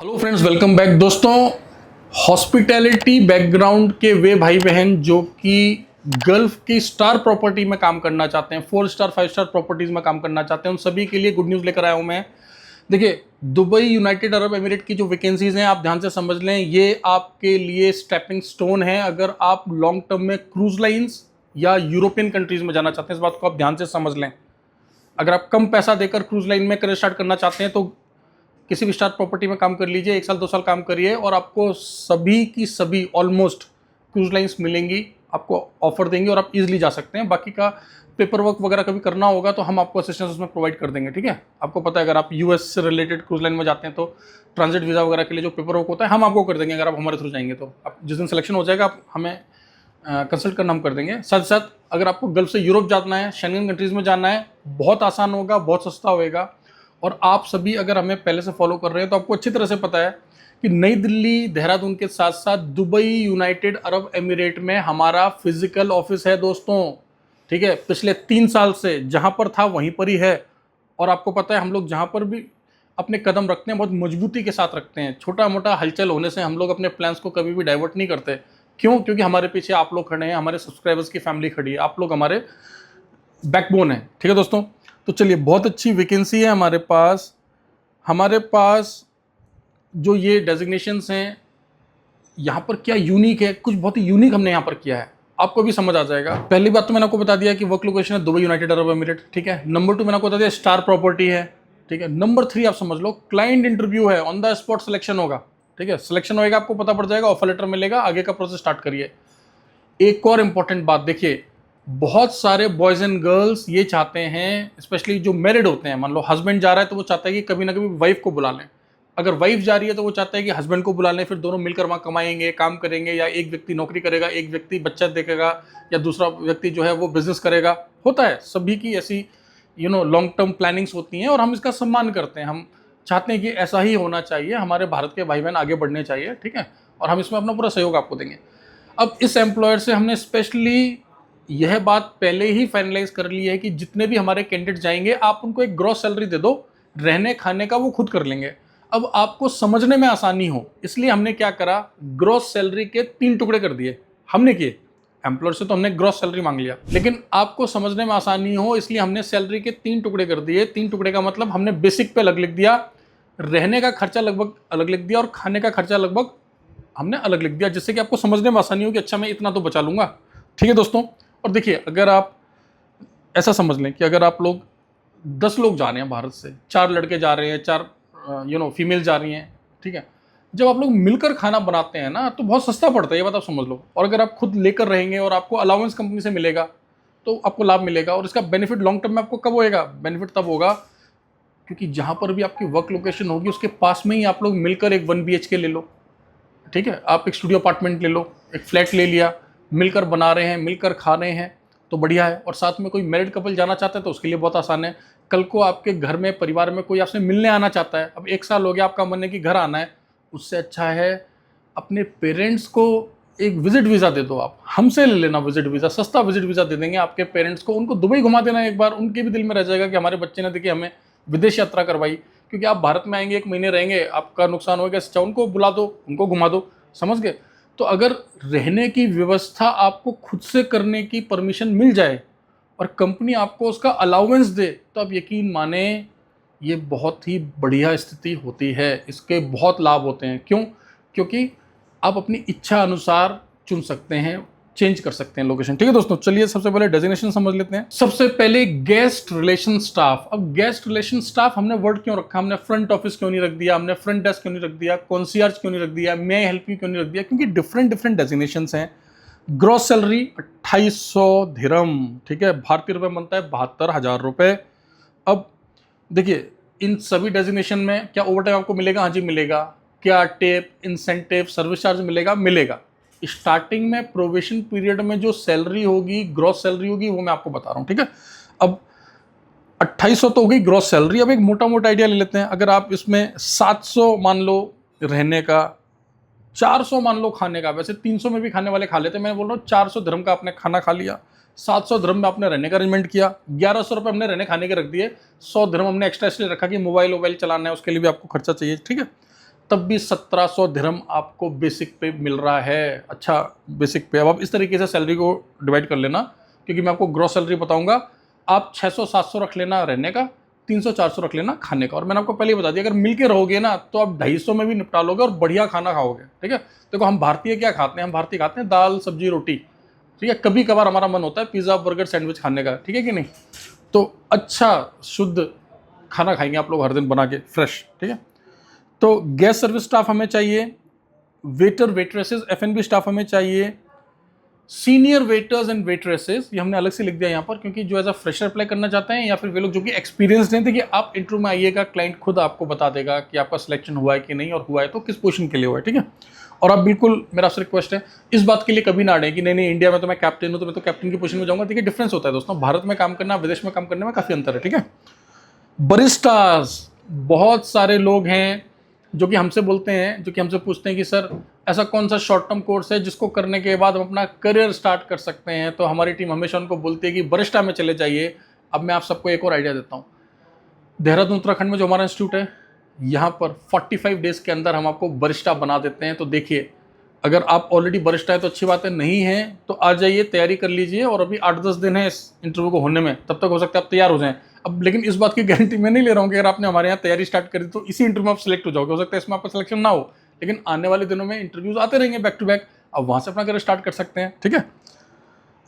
Hello friends, welcome back. दोस्तों, hospitality background के वे भाई बहन जो कि गल्फ की स्टार प्रॉपर्टी में काम करना चाहते हैं, 4 स्टार 5 स्टार प्रॉपर्टीज में काम करना चाहते हैं, उन सभी के लिए गुड न्यूज़ लेकर आया हूं मैं। देखिए, दुबई यूनाइटेड अरब एमिरेट की जो वैकेंसीज हैं, आप ध्यान से समझ लें, ये आपके लिए स्टेपिंग स्टोन है अगर आप लॉन्ग टर्म में क्रूज लाइन्स या यूरोपियन कंट्रीज में जाना चाहते हैं। इस बात को आप ध्यान से समझ लें। अगर आप कम पैसा देकर क्रूज लाइन में करियर स्टार्ट करना चाहते हैं तो किसी भी स्टार प्रॉपर्टी में काम कर लीजिए, 1 साल 2 साल काम करिए और आपको सभी की सभी ऑलमोस्ट क्रूज लाइन्स मिलेंगी, आपको ऑफर देंगे और आप इजीली जा सकते हैं। बाकी का पेपर वर्क वगैरह कभी करना होगा तो हम आपको असिस्टेंस उसमें प्रोवाइड कर देंगे। ठीक है, आपको पता है अगर आप यूएस से रिलेटेड क्रूज लाइन में जाते हैं तो ट्रांजिट वीज़ा वगैरह के लिए जो पेपर वर्क होता है हम आपको कर देंगे। अगर आप हमारे थ्रू जाएंगे तो आप जिस दिन सिलेक्शन हो जाएगा आप हमें कंसल्ट करना हम कर देंगे। साथ साथ अगर आपको गल्फ से यूरोप जाना है, शेंगन कंट्रीज़ में जाना है, बहुत आसान होगा, बहुत सस्ता होएगा। और आप सभी अगर हमें पहले से फॉलो कर रहे हैं तो आपको अच्छी तरह से पता है कि नई दिल्ली, देहरादून के साथ साथ दुबई यूनाइटेड अरब एमिरेट में हमारा फिजिकल ऑफिस है दोस्तों। ठीक है, पिछले 3 साल से जहां पर था वहीं पर ही है। और आपको पता है हम लोग जहां पर भी अपने कदम रखते हैं बहुत मजबूती के साथ रखते हैं। छोटा मोटा हलचल होने से हम लोग अपने प्लान्स को कभी भी डाइवर्ट नहीं करते। क्यों? क्योंकि हमारे पीछे आप लोग खड़े हैं, हमारे सब्सक्राइबर्स की फैमिली खड़ी है, आप लोग हमारे बैकबोन है। ठीक है दोस्तों, तो चलिए, बहुत अच्छी वैकेंसी है हमारे पास जो ये डेजिग्नेशंस हैं यहाँ पर क्या यूनिक है, कुछ बहुत ही यूनिक हमने यहाँ पर किया है, आपको भी समझ आ जाएगा। पहली बात तो मैंने आपको बता दिया कि वर्क लोकेशन है दुबई यूनाइटेड अरब एमिरेट। ठीक है, नंबर 2 मैंने आपको बता दिया स्टार प्रॉपर्टी है। ठीक है, नंबर 3 आप समझ लो क्लाइंट इंटरव्यू है, ऑन द स्पॉट सिलेक्शन होगा। ठीक है, सिलेक्शन होएगा, आपको पता पड़ जाएगा, ऑफर लेटर मिलेगा, आगे का प्रोसेस स्टार्ट करिए। एक और इंपॉर्टेंट बात देखिए, बहुत सारे बॉयज एंड गर्ल्स ये चाहते हैं, स्पेशली जो मैरिड होते हैं, मान लो हस्बैंड जा रहा है तो वो चाहता है कि कभी ना कभी वाइफ को बुला लें। अगर वाइफ जा रही है तो वो चाहता है कि हस्बैंड को बुला लें, फिर दोनों मिलकर वहाँ कमाएंगे, काम करेंगे, या एक व्यक्ति नौकरी करेगा, एक व्यक्ति बच्चा देखेगा, या दूसरा व्यक्ति जो है वो बिजनेस करेगा। होता है, सभी की ऐसी लॉन्ग टर्म प्लानिंग्स होती हैं और हम इसका सम्मान करते हैं। हम चाहते हैं कि ऐसा ही होना चाहिए, हमारे भारत के भाई बहन आगे बढ़ने चाहिए। ठीक है, और हम इसमें अपना पूरा सहयोग आपको देंगे। अब इस एम्प्लॉयर से हमने स्पेशली यह बात पहले ही फाइनलाइज कर ली है कि जितने भी हमारे कैंडिडेट जाएंगे आप उनको एक ग्रॉस सैलरी दे दो, रहने खाने का वो खुद कर लेंगे। अब आपको समझने में आसानी हो इसलिए हमने क्या करा, ग्रॉस सैलरी के 3 टुकड़े कर दिए। हमने किए, एम्प्लॉयर से तो हमने ग्रॉस सैलरी मांग लिया, लेकिन आपको समझने में आसानी हो इसलिए हमने सैलरी के 3 टुकड़े कर दिए। 3 टुकड़े का मतलब हमने बेसिक पे अलग लिख दिया, रहने का खर्चा लगभग अलग लिख दिया और खाने का खर्चा लगभग हमने अलग लिख दिया, जिससे कि आपको समझने में आसानी हो कि अच्छा मैं इतना तो बचा लूंगा। ठीक है दोस्तों, और देखिए, अगर आप ऐसा समझ लें कि अगर आप लोग 10 लोग जा रहे हैं भारत से, 4 लड़के जा रहे हैं, 4 फीमेल जा रही हैं। ठीक है, जब आप लोग मिलकर खाना बनाते हैं ना तो बहुत सस्ता पड़ता है, ये बात आप समझ लो। और अगर आप खुद लेकर रहेंगे और आपको अलाउंस कंपनी से मिलेगा तो आपको लाभ मिलेगा। और इसका बेनिफिट लॉन्ग टर्म में आपको कब होएगा? बेनिफिट तब होगा क्योंकि जहां पर भी आपकी वर्क लोकेशन होगी उसके पास में ही आप लोग मिलकर एक 1 BHK ले लो। ठीक है, आप एक स्टूडियो अपार्टमेंट ले लो, एक फ्लैट ले लिया, मिलकर बना रहे हैं, मिलकर खा रहे हैं तो बढ़िया है। और साथ में कोई मैरिड कपल जाना चाहता है तो उसके लिए बहुत आसान है। कल को आपके घर में, परिवार में कोई आपसे मिलने आना चाहता है, अब 1 साल हो गया आपका मन है कि घर आना है, उससे अच्छा है अपने पेरेंट्स को एक विजिट वीज़ा दे दो। आप हमसे ले लेना विजिट वीज़ा, सस्ता विजिट वीज़ा दे देंगे आपके पेरेंट्स को, उनको दुबई घुमा देना एक बार, उनके भी दिल में रह जाएगा कि हमारे बच्चे ने देखिए हमें विदेश यात्रा करवाई। क्योंकि आप भारत में आएंगे, 1 महीने रहेंगे, आपका नुकसान होगा, अच्छा उनको बुला दो, उनको घुमा दो। समझ गए? तो अगर रहने की व्यवस्था आपको खुद से करने की परमिशन मिल जाए और कंपनी आपको उसका अलाउंस दे तो आप यकीन माने ये बहुत ही बढ़िया स्थिति होती है। इसके बहुत लाभ होते हैं। क्यों? क्योंकि आप अपनी इच्छा अनुसार चुन सकते हैं, चेंज कर सकते हैं लोकेशन। ठीक है दोस्तों, चलिए सबसे पहले डेजिग्नेशन समझ लेते हैं। सबसे पहले गेस्ट रिलेशन स्टाफ। अब गेस्ट रिलेशन स्टाफ हमने वर्ड क्यों रखा? हमने फ्रंट ऑफिस क्यों नहीं रख दिया? हमने फ्रंट डेस्क क्यों नहीं रख दिया? कॉन्सियर्ज क्यों नहीं रख दिया? मे आई हेल्प यू क्यों नहीं रख दिया? क्योंकि डिफरेंट डिफरेंट डेजिग्नेशंस हैं। ग्रॉस सैलरी 2800 दिरहम, ठीक है, भारतीय रुपए बनता है 72,000 रुपए। अब देखिए, इन सभी डेजिग्नेशन में क्या ओवर टाइम आपको मिलेगा? हाँ जी मिलेगा। क्या टेप, इंसेंटिव, सर्विस चार्ज मिलेगा? मिलेगा। स्टार्टिंग में प्रोवेशन पीरियड में जो सैलरी होगी, ग्रॉस सैलरी होगी, वो मैं आपको बता रहा हूँ। ठीक है, अब 2800 तो हो गई ग्रॉस सैलरी। अब एक मोटा मोटा आइडिया ले लेते हैं। अगर आप इसमें 700 मान लो रहने का, 400 मान लो खाने का, वैसे 300 में भी खाने वाले खा लेते हैं, मैं बोल रहा हूँ 400 दिरहम का आपने खाना खा लिया, 700 दिरहम में आपने रहने का अरेंजमेंट किया, 1100 रुपये हमने रहने खाने के रख दिए, 100 दिरहम हमने एक्स्ट्रा इसलिए रखा कि मोबाइल चलाना है, उसके लिए भी आपको खर्चा चाहिए। ठीक है, तब भी 1700 दिरहम आपको बेसिक पे मिल रहा है। अच्छा बेसिक पे। अब आप इस तरीके से सैलरी को डिवाइड कर लेना, क्योंकि मैं आपको ग्रॉस सैलरी बताऊंगा। आप 600-700 रख लेना रहने का, 300-400 रख लेना खाने का। और मैंने आपको पहले ही बता दिया, अगर मिल के रहोगे ना तो आप 250 में भी निपटा लोगे और बढ़िया खाना खाओगे। ठीक है, देखो हम भारतीय क्या खाते हैं, हम भारतीय खाते हैं दाल सब्जी रोटी। ठीक है, कभी कभार हमारा मन होता है पिज्ज़ा बर्गर सैंडविच खाने का, ठीक है कि नहीं। तो अच्छा शुद्ध खाना खाएंगे आप लोग हर दिन बना के फ्रेश। ठीक है, तो गेस्ट सर्विस स्टाफ हमें चाहिए, वेटर वेटरेसेस F&B स्टाफ हमें चाहिए, सीनियर वेटर्स एंड वेटरेसेस ये हमने अलग से लिख दिया यहाँ पर, क्योंकि जो एज अ फ्रेशर अप्लाई करना चाहते हैं या फिर वे लोग जो कि एक्सपीरियंस नहीं थे। कि आप इंटरव्यू में आइएगा, क्लाइंट खुद आपको बता देगा कि आपका सिलेक्शन हुआ है कि नहीं, और हुआ है तो किस पोजीशन के लिए हुआ है। ठीक है, और आप बिल्कुल, मेरा आपसे रिक्वेस्ट है इस बात के लिए कभी ना अड़ें कि नहीं इंडिया में तो मैं कैप्टन हूँ तो मैं तो कैप्टन की पोजीशन में जाऊंगा। देखिए डिफरेंस होता है दोस्तों, भारत में काम करना विदेश में काम करने में काफ़ी अंतर है। ठीक है, बरिस्टास, बहुत सारे लोग हैं जो कि हमसे बोलते हैं, जो कि हमसे पूछते हैं कि सर ऐसा कौन सा शॉर्ट टर्म कोर्स है जिसको करने के बाद हम अपना करियर स्टार्ट कर सकते हैं। तो हमारी टीम हमेशा उनको बोलती है कि बरिस्टा में चले जाइए। अब मैं आप सबको एक और आइडिया देता हूँ, देहरादून उत्तराखंड में जो हमारा इंस्टीट्यूट है, यहाँ पर 45 डेज के अंदर हम आपको बरिस्टा बना देते हैं। तो देखिए, अगर आप ऑलरेडी बरिस्टा है तो अच्छी बात है, नहीं है तो आ जाइए, तैयारी कर लीजिए। और अभी 8-10 दिन है इस इंटरव्यू को होने में, तब तक हो सकता है आप तैयार हो जाएं। अब लेकिन इस बात की गारंटी मैं नहीं ले रहा हूँ कि अगर आपने हमारे यहाँ तैयारी स्टार्ट करी तो इसी इंटरव्यू में आप सिलेक्ट हो जाओगे। हो सकता है इसमें आपका सिलेक्शन ना हो, लेकिन आने वाले दिनों में इंटरव्यूज आते रहेंगे बैक टू बैक, अब वहाँ से अपना करियर स्टार्ट कर सकते हैं। ठीक है,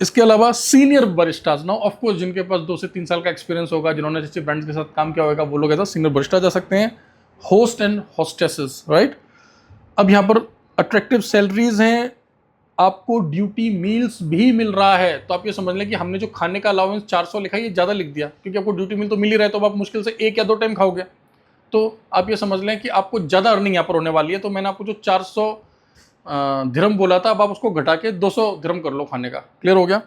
इसके अलावा सीनियर बरिस्टाज नाउ ऑफ कोर्स जिनके पास 2 से 3 साल का एक्सपीरियंस होगा, जिन्होंने जैसे ब्रांड्स के साथ काम किया होगा, वो लोग ऐसा सीनियर बरिस्टा जा सकते हैं। Host and hostesses, right. अब यहाँ पर अट्रैक्टिव सैलरीज हैं, आपको ड्यूटी मील्स भी मिल रहा है। तो आप ये समझ लें कि हमने जो खाने का अलाउंस 400 लिखा है ये ज़्यादा लिख दिया, क्योंकि आपको ड्यूटी मील तो मिल ही रहा है, तो आप मुश्किल से 1 या 2 टाइम खाओगे। तो आप ये समझ लें कि आपको ज़्यादा अर्निंग यहाँ पर होने वाली है। तो मैंने आपको जो 400 दिरहम बोला था, अब आप उसको घटा के 200 दिरहम कर लो खाने का। क्लियर हो गया।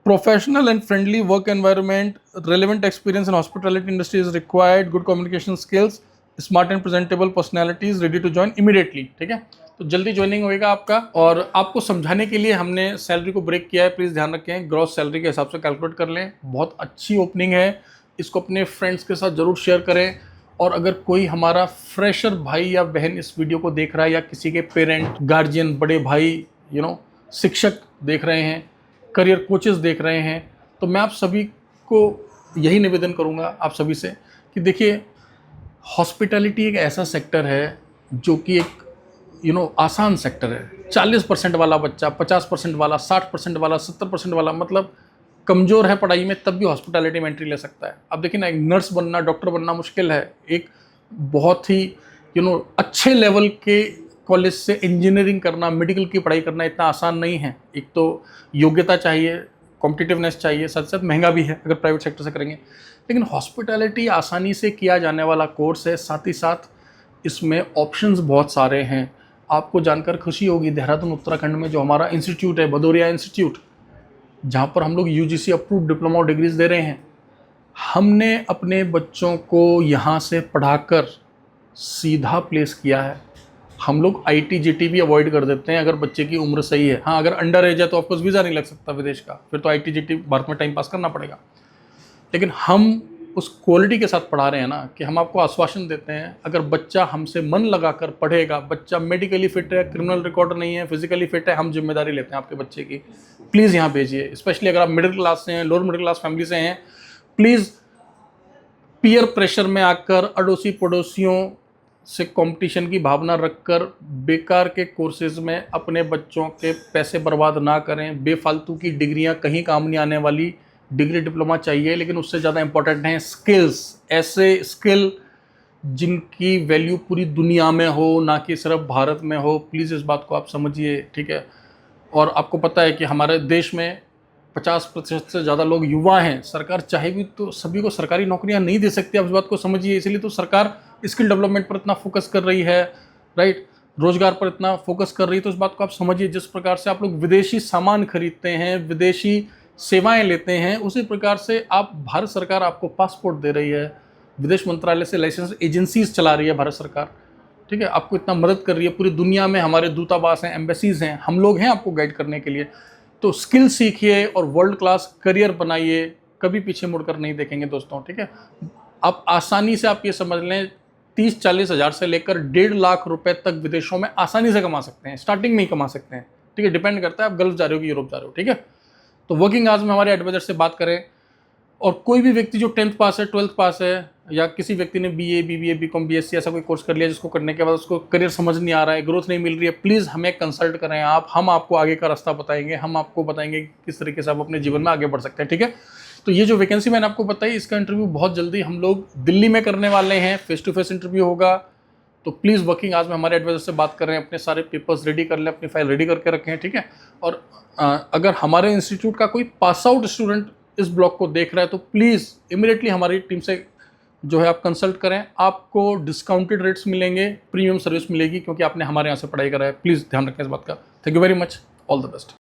Professional and friendly work environment, relevant experience in hospitality industry is required, good communication skills, smart and presentable personalities, ready to join immediately. ठीक है, तो जल्दी ज्वाइनिंग होएगा आपका। और आपको समझाने के लिए हमने सैलरी को ब्रेक किया है, प्लीज़ ध्यान रखें, ग्रॉस सैलरी के हिसाब से कैलकुलेट कर लें। बहुत अच्छी ओपनिंग है, इसको अपने फ्रेंड्स के साथ ज़रूर शेयर करें। और अगर कोई हमारा फ्रेशर भाई या बहन इस वीडियो को देख रहा है, या किसी के पेरेंट, गार्जियन, बड़े भाई, शिक्षक देख रहे हैं, करियर कोचेस देख रहे हैं, तो मैं आप सभी को यही निवेदन करूंगा आप सभी से कि देखिए, हॉस्पिटैलिटी एक ऐसा सेक्टर है जो कि एक आसान सेक्टर है। 40% वाला बच्चा, 50% वाला, 60% वाला, 70% वाला, मतलब कमज़ोर है पढ़ाई में, तब भी हॉस्पिटैलिटी में एंट्री ले सकता है। अब देखिए ना, एक नर्स बनना, डॉक्टर बनना मुश्किल है। एक बहुत ही अच्छे लेवल के कॉलेज से इंजीनियरिंग करना, मेडिकल की पढ़ाई करना इतना आसान नहीं है। एक तो योग्यता चाहिए, कॉम्पिटिटिवनेस चाहिए, साथ साथ महंगा भी है अगर प्राइवेट सेक्टर से करेंगे। लेकिन हॉस्पिटैलिटी आसानी से किया जाने वाला कोर्स है, साथ ही साथ इसमें ऑप्शंस बहुत सारे हैं। आपको जानकर खुशी होगी, देहरादून उत्तराखंड में जो हमारा इंस्टीट्यूट है, भदौरिया इंस्टीट्यूट, जहाँ पर हम लोग UGC अप्रूव्ड डिप्लोमा और डिग्रीज दे रहे हैं, हमने अपने बच्चों को यहाँ से पढ़ाकर सीधा प्लेस किया है। हम लोग ITGT भी अवॉइड कर देते हैं अगर बच्चे की उम्र सही है। हाँ, अगर अंडर एज है तो ऑफकोर्स वीज़ा नहीं लग सकता विदेश का, फिर तो ITGT भारत में टाइम पास करना पड़ेगा। लेकिन हम उस क्वालिटी के साथ पढ़ा रहे हैं ना, कि हम आपको आश्वासन देते हैं, अगर बच्चा हमसे मन लगाकर पढ़ेगा, बच्चा मेडिकली फिट है, क्रिमिनल रिकॉर्ड नहीं है, फिजिकली फिट है, हम जिम्मेदारी लेते हैं आपके बच्चे की। प्लीज़ यहाँ भेजिए, स्पेशली अगर आप मिडिल क्लास से हैं, लोअर मिडिल क्लास फैमिली से हैं। प्लीज़ पीयर प्रेशर में आकर, अड़ोसी पड़ोसियों से कंपटीशन की भावना रखकर बेकार के कोर्सेज में अपने बच्चों के पैसे बर्बाद ना करें। बेफालतू की डिग्रियां, कहीं काम नहीं आने वाली डिग्री डिप्लोमा चाहिए, लेकिन उससे ज़्यादा इंपॉर्टेंट हैं स्किल्स। ऐसे स्किल जिनकी वैल्यू पूरी दुनिया में हो, ना कि सिर्फ भारत में हो। प्लीज़ इस बात को आप समझिए, ठीक है। और आपको पता है कि हमारे देश में 50% से ज़्यादा लोग युवा हैं। सरकार चाहे भी तो सभी को सरकारी नौकरियां नहीं दे सकती, आप इस बात को समझिए। इसलिए तो सरकार स्किल डेवलपमेंट पर इतना फोकस कर रही है, राइट, रोजगार पर इतना फोकस कर रही है। तो इस बात को आप समझिए, जिस प्रकार से आप लोग विदेशी सामान खरीदते हैं, विदेशी सेवाएं लेते हैं, उसी प्रकार से आप, भारत सरकार आपको पासपोर्ट दे रही है, विदेश मंत्रालय से लाइसेंस एजेंसीज चला रही है भारत सरकार, ठीक है, आपको इतना मदद कर रही है। पूरी दुनिया में हमारे दूतावास हैं, एम्बेसीज हैं, हम लोग हैं आपको गाइड करने के लिए। तो स्किल सीखिए और वर्ल्ड क्लास करियर बनाइए, कभी पीछे मुड़कर नहीं देखेंगे दोस्तों, ठीक है। आप आसानी से आप ये समझ लें, 30-40 हज़ार से लेकर 1.5 लाख रुपए तक विदेशों में आसानी से कमा सकते हैं, स्टार्टिंग में ही कमा सकते हैं। ठीक है, डिपेंड करता है आप गल्फ जा रहे हो कि यूरोप जा रहे हो। ठीक है, तो वर्किंग आवर्स में हमारे एडवाइजर से बात करें, और कोई भी व्यक्ति जो 10th पास है, 12th पास है, या किसी व्यक्ति ने BA, BBA, BCom, BSc ऐसा कोई कोर्स कर लिया जिसको करने के बाद उसको करियर समझ नहीं आ रहा है, ग्रोथ नहीं मिल रही है, प्लीज़ हमें कंसल्ट करें आप, हम आपको आगे का रास्ता बताएंगे, हम आपको बताएंगे किस तरीके से आप अपने जीवन में आगे बढ़ सकते हैं। ठीक है, तो ये जो वैकेंसी मैंने आपको बताई, इसका इंटरव्यू बहुत जल्दी हम लोग दिल्ली में करने वाले हैं, फेस टू फेस इंटरव्यू होगा। तो प्लीज़ वर्किंग आज में हमारे एडवाइजर से बात करें, अपने सारे पेपर्स रेडी कर लें, अपनी फाइल रेडी करके रखें। ठीक है, और अगर हमारे इंस्टीट्यूट का कोई पास आउट स्टूडेंट इस ब्लॉग को देख रहा है तो प्लीज़ इमीडिएटली हमारी टीम से जो है आप कंसल्ट करें, आपको डिस्काउंटेड रेट्स मिलेंगे, प्रीमियम सर्विस मिलेगी, क्योंकि आपने हमारे यहाँ से पढ़ाई करा है। प्लीज़ ध्यान रखें इस बात का। Thank you very much, all the best.